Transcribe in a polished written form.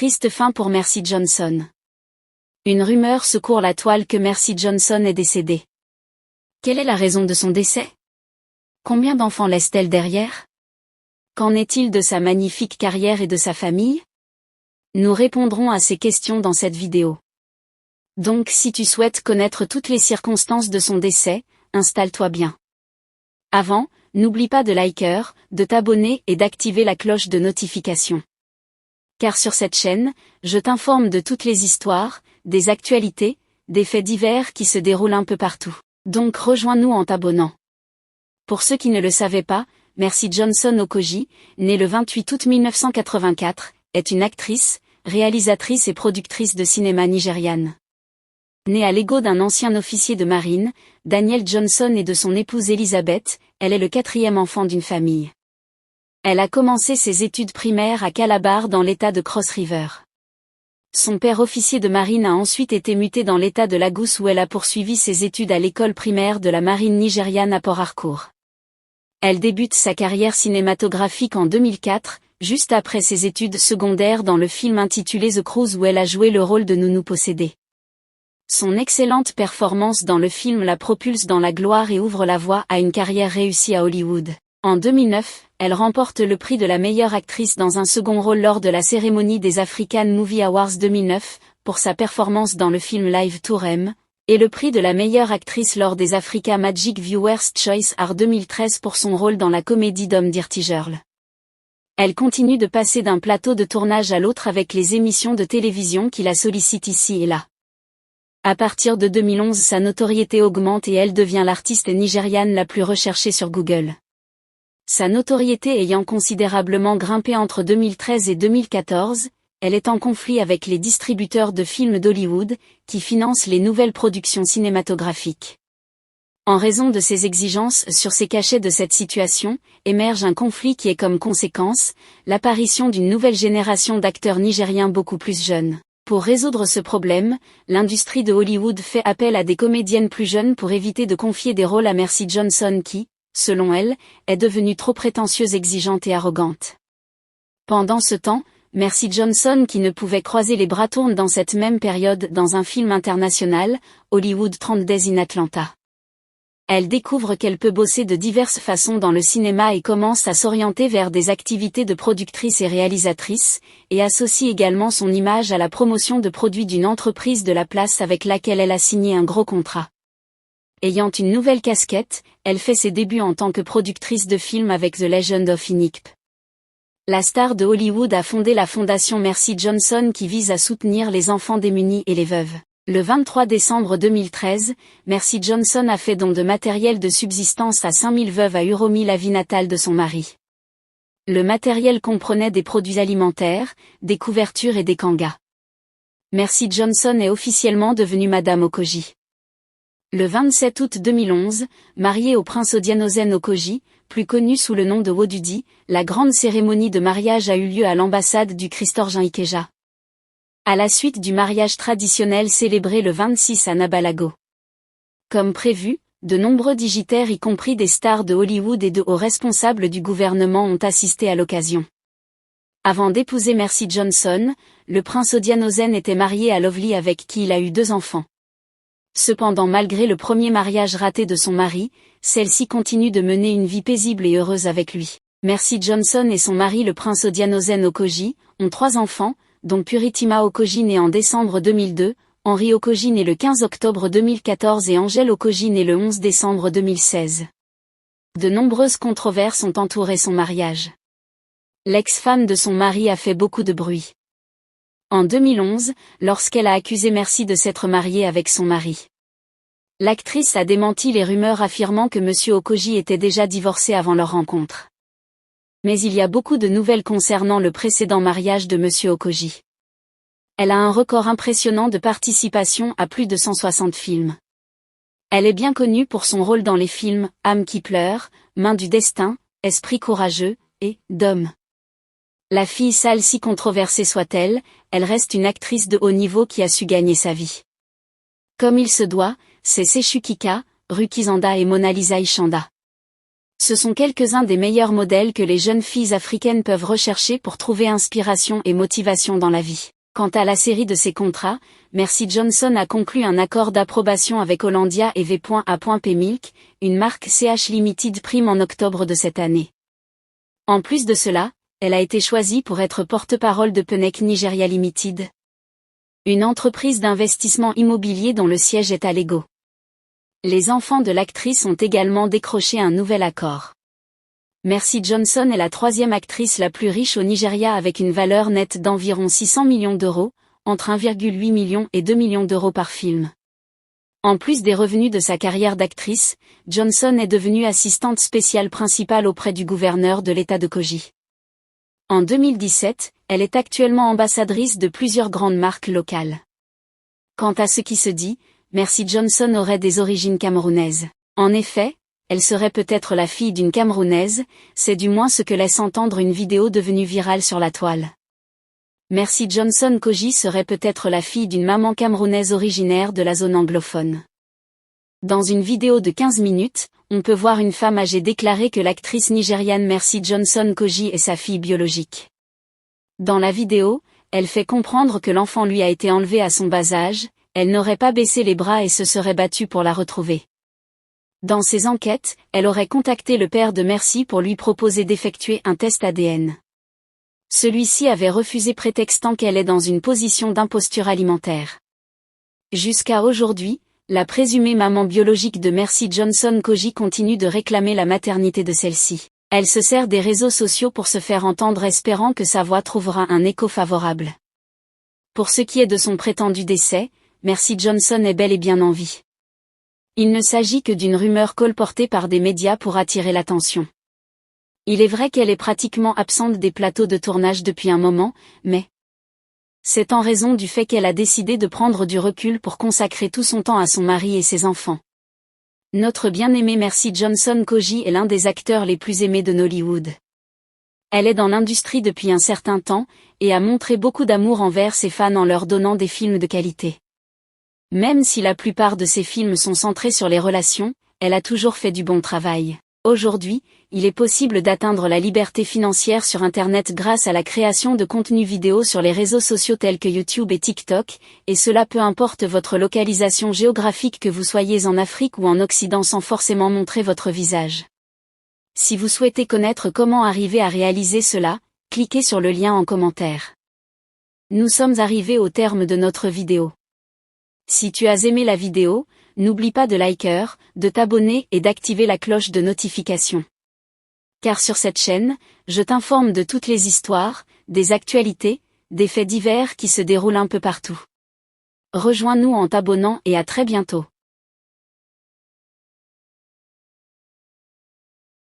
Triste fin pour Mercy Johnson. Une rumeur secourt la toile que Mercy Johnson est décédée. Quelle est la raison de son décès? Combien d'enfants laisse-t-elle derrière? Qu'en est-il de sa magnifique carrière et de sa famille? Nous répondrons à ces questions dans cette vidéo. Donc si tu souhaites connaître toutes les circonstances de son décès, installe-toi bien. Avant, n'oublie pas de liker, de t'abonner et d'activer la cloche de notification. Car sur cette chaîne, je t'informe de toutes les histoires, des actualités, des faits divers qui se déroulent un peu partout. Donc rejoins-nous en t'abonnant. Pour ceux qui ne le savaient pas, Mercy Johnson Okogie, née le 28 août 1984, est une actrice, réalisatrice et productrice de cinéma nigériane. Née à l'ego d'un ancien officier de marine, Daniel Johnson et de son épouse Elizabeth, elle est le 4e enfant d'une famille. Elle a commencé ses études primaires à Calabar dans l'état de Cross River. Son père officier de marine a ensuite été muté dans l'état de Lagos où elle a poursuivi ses études à l'école primaire de la marine nigériane à Port Harcourt. Elle débute sa carrière cinématographique en 2004, juste après ses études secondaires dans le film intitulé The Cruise où elle a joué le rôle de Nounou possédée. Son excellente performance dans le film la propulse dans la gloire et ouvre la voie à une carrière réussie à Hollywood. En 2009, elle remporte le prix de la meilleure actrice dans un second rôle lors de la cérémonie des African Movie Awards 2009, pour sa performance dans le film Live Tour M, et le prix de la meilleure actrice lors des Africa Magic Viewers Choice Awards 2013 pour son rôle dans la comédie Dom Dirty Girl. Elle continue de passer d'un plateau de tournage à l'autre avec les émissions de télévision qui la sollicitent ici et là. À partir de 2011, sa notoriété augmente et elle devient l'artiste nigériane la plus recherchée sur Google. Sa notoriété ayant considérablement grimpé entre 2013 et 2014, elle est en conflit avec les distributeurs de films d'Hollywood, qui financent les nouvelles productions cinématographiques. En raison de ces exigences sur ses cachets de cette situation, émerge un conflit qui est comme conséquence, l'apparition d'une nouvelle génération d'acteurs nigériens beaucoup plus jeunes. Pour résoudre ce problème, l'industrie de Hollywood fait appel à des comédiennes plus jeunes pour éviter de confier des rôles à Mercy Johnson qui, selon elle, est devenue trop prétentieuse, exigeante et arrogante. Pendant ce temps, Mercy Johnson qui ne pouvait croiser les bras tourne dans cette même période dans un film international, Hollywood 30 Days in Atlanta. Elle découvre qu'elle peut bosser de diverses façons dans le cinéma et commence à s'orienter vers des activités de productrice et réalisatrice, et associe également son image à la promotion de produits d'une entreprise de la place avec laquelle elle a signé un gros contrat. Ayant une nouvelle casquette, elle fait ses débuts en tant que productrice de films avec The Legend of Inikp. La star de Hollywood a fondé la fondation Mercy Johnson qui vise à soutenir les enfants démunis et les veuves. Le 23 décembre 2013, Mercy Johnson a fait don de matériel de subsistance à 5000 veuves à Uromi, la ville natale de son mari. Le matériel comprenait des produits alimentaires, des couvertures et des kangas. Mercy Johnson est officiellement devenue Madame Okogie. Le 27 août 2011, mariée au prince Odianozen Okogie, plus connu sous le nom de Wodudi, la grande cérémonie de mariage a eu lieu à l'ambassade du Christ-Orgein Ikeja. À la suite du mariage traditionnel célébré le 26 à Nabalago. Comme prévu, de nombreux dignitaires y compris des stars de Hollywood et de hauts responsables du gouvernement ont assisté à l'occasion. Avant d'épouser Mercy Johnson, le prince Odianozen était marié à Lovely avec qui il a eu 2 enfants. Cependant malgré le premier mariage raté de son mari, celle-ci continue de mener une vie paisible et heureuse avec lui. Mercy Johnson et son mari le prince Odianozen Okogie, ont 3 enfants, dont Puritima Okogie née en décembre 2002, Henry Okogie né le 15 octobre 2014 et Angel Okogie née le 11 décembre 2016. De nombreuses controverses ont entouré son mariage. L'ex-femme de son mari a fait beaucoup de bruit. En 2011, lorsqu'elle a accusé Mercy de s'être mariée avec son mari. L'actrice a démenti les rumeurs affirmant que M. Okogie était déjà divorcé avant leur rencontre. Mais il y a beaucoup de nouvelles concernant le précédent mariage de M. Okogie. Elle a un record impressionnant de participation à plus de 160 films. Elle est bien connue pour son rôle dans les films « Âme qui pleure »,« Main du destin »,« Esprit courageux » et « Dom ». La fille sale si controversée soit-elle, elle reste une actrice de haut niveau qui a su gagner sa vie. Comme il se doit, c'est Sechu Kika, Ruki Zanda et Mona Lisa Ishanda. Ce sont quelques-uns des meilleurs modèles que les jeunes filles africaines peuvent rechercher pour trouver inspiration et motivation dans la vie. Quant à la série de ses contrats, Mercy Johnson a conclu un accord d'approbation avec Hollandia et V.A.P. Milk, une marque CH Limited Prime en octobre de cette année. En plus de cela, elle a été choisie pour être porte-parole de Pennec Nigeria Limited, une entreprise d'investissement immobilier dont le siège est à Lagos. Les enfants de l'actrice ont également décroché un nouvel accord. Mercy Johnson est la troisième actrice la plus riche au Nigeria avec une valeur nette d'environ 600 millions d'euros, entre 1,8 million et 2 millions d'euros par film. En plus des revenus de sa carrière d'actrice, Johnson est devenue assistante spéciale principale auprès du gouverneur de l'État de Kogi. En 2017, elle est actuellement ambassadrice de plusieurs grandes marques locales. Quant à ce qui se dit, Mercy Johnson aurait des origines camerounaises. En effet, elle serait peut-être la fille d'une Camerounaise, c'est du moins ce que laisse entendre une vidéo devenue virale sur la toile. Mercy Johnson Kogi serait peut-être la fille d'une maman camerounaise originaire de la zone anglophone. Dans une vidéo de 15 minutes, on peut voir une femme âgée déclarer que l'actrice nigériane Mercy Johnson Kogi est sa fille biologique. Dans la vidéo, elle fait comprendre que l'enfant lui a été enlevé à son bas âge, elle n'aurait pas baissé les bras et se serait battue pour la retrouver. Dans ses enquêtes, elle aurait contacté le père de Mercy pour lui proposer d'effectuer un test ADN. Celui-ci avait refusé prétextant qu'elle est dans une position d'imposture alimentaire. Jusqu'à aujourd'hui, la présumée maman biologique de Mercy Johnson Kogi continue de réclamer la maternité de celle-ci. Elle se sert des réseaux sociaux pour se faire entendre espérant que sa voix trouvera un écho favorable. Pour ce qui est de son prétendu décès, Mercy Johnson est bel et bien en vie. Il ne s'agit que d'une rumeur colportée par des médias pour attirer l'attention. Il est vrai qu'elle est pratiquement absente des plateaux de tournage depuis un moment, mais c'est en raison du fait qu'elle a décidé de prendre du recul pour consacrer tout son temps à son mari et ses enfants. Notre bien-aimée Mercy Johnson Kogi est l'un des acteurs les plus aimés de Nollywood. Elle est dans l'industrie depuis un certain temps, et a montré beaucoup d'amour envers ses fans en leur donnant des films de qualité. Même si la plupart de ses films sont centrés sur les relations, elle a toujours fait du bon travail. Aujourd'hui, il est possible d'atteindre la liberté financière sur Internet grâce à la création de contenus vidéo sur les réseaux sociaux tels que YouTube et TikTok, et cela peu importe votre localisation géographique que vous soyez en Afrique ou en Occident sans forcément montrer votre visage. Si vous souhaitez connaître comment arriver à réaliser cela, cliquez sur le lien en commentaire. Nous sommes arrivés au terme de notre vidéo. Si tu as aimé la vidéo, n'oublie pas de liker, de t'abonner et d'activer la cloche de notification. Car sur cette chaîne, je t'informe de toutes les histoires, des actualités, des faits divers qui se déroulent un peu partout. Rejoins-nous en t'abonnant et à très bientôt.